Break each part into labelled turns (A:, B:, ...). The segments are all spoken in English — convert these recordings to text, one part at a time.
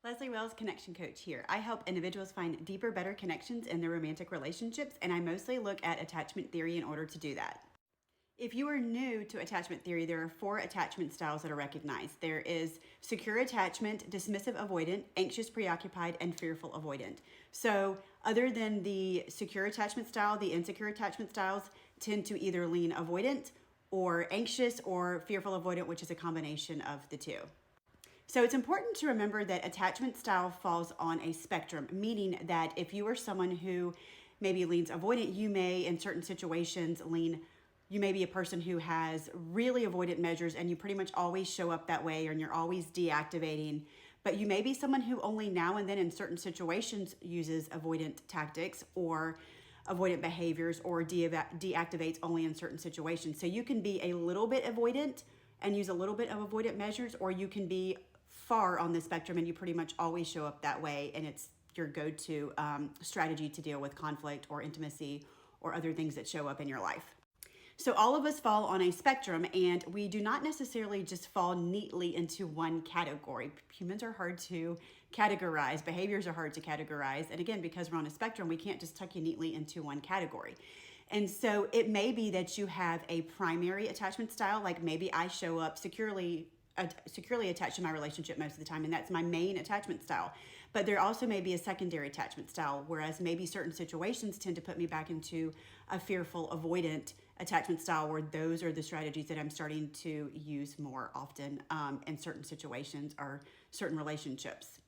A: Leslie Wells, Connection Coach here. I help individuals find deeper, better connections in their romantic relationships, and I mostly look at attachment theory in order to do that. If you are new to attachment theory, there are 4 attachment styles that are recognized. There is secure attachment, dismissive avoidant, anxious preoccupied, and fearful avoidant. So other than the secure attachment style, the insecure attachment styles tend to either lean avoidant or anxious or fearful avoidant, which is a combination of the two. So it's important to remember that attachment style falls on a spectrum, meaning that if you are someone who maybe leans avoidant, you may in certain situations you may be a person who has really avoidant measures and you pretty much always show up that way and you're always deactivating. But you may be someone who only now and then in certain situations uses avoidant tactics or avoidant behaviors or deactivates only in certain situations. So you can be a little bit avoidant and use a little bit of avoidant measures, or you can be far on the spectrum and you pretty much always show up that way and it's your go-to strategy to deal with conflict or intimacy or other things that show up in your life. So all of us fall on a spectrum, and we do not necessarily just fall neatly into one category. Humans are hard to categorize, behaviors are hard to categorize, and again, because we're on a spectrum, we can't just tuck you neatly into one category. And so it may be that you have a primary attachment style, like maybe I show up securely attached to my relationship most of the time, and that's my main attachment style. But there also may be a secondary attachment style, whereas maybe certain situations tend to put me back into a fearful avoidant attachment style, where those are the strategies that I'm starting to use more often in certain situations or certain relationships.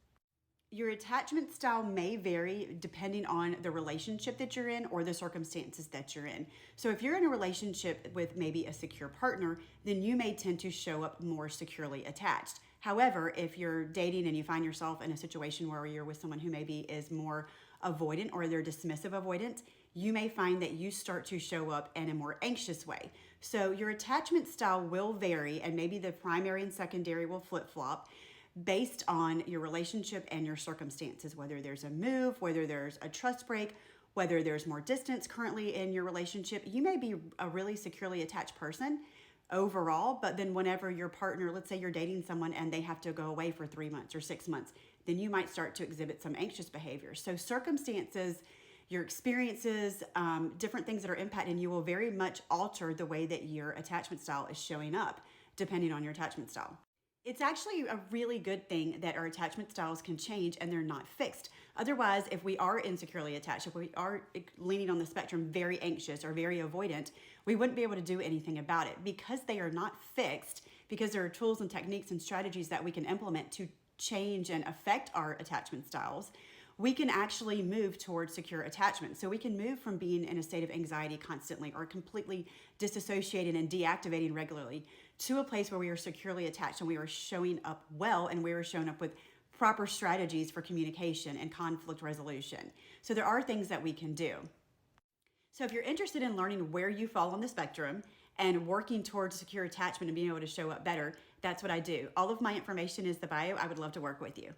A: Your attachment style may vary depending on the relationship that you're in or the circumstances that you're in. So if you're in a relationship with maybe a secure partner, then you may tend to show up more securely attached. However, if you're dating and you find yourself in a situation where you're with someone who maybe is more avoidant or they're dismissive avoidant, you may find that you start to show up in a more anxious way. So your attachment style will vary, and maybe the primary and secondary will flip-flop based on your relationship and your circumstances, whether there's a move, whether there's a trust break, whether there's more distance currently in your relationship. You may be a really securely attached person overall, but then whenever your partner, let's say you're dating someone and they have to go away for 3 months or 6 months, then you might start to exhibit some anxious behavior. So circumstances, your experiences, different things that are impacting you will very much alter the way that your attachment style is showing up, depending on your attachment style. It's actually a really good thing that our attachment styles can change and they're not fixed. Otherwise, if we are insecurely attached, if we are leaning on the spectrum very anxious or very avoidant, we wouldn't be able to do anything about it. Because they are not fixed, because there are tools and techniques and strategies that we can implement to change and affect our attachment styles, we can actually move towards secure attachment. So we can move from being in a state of anxiety constantly or completely disassociated and deactivating regularly to a place where we are securely attached and we are showing up well, and we are showing up with proper strategies for communication and conflict resolution. So there are things that we can do. So if you're interested in learning where you fall on the spectrum and working towards secure attachment and being able to show up better, that's what I do. All of my information is the bio. I would love to work with you.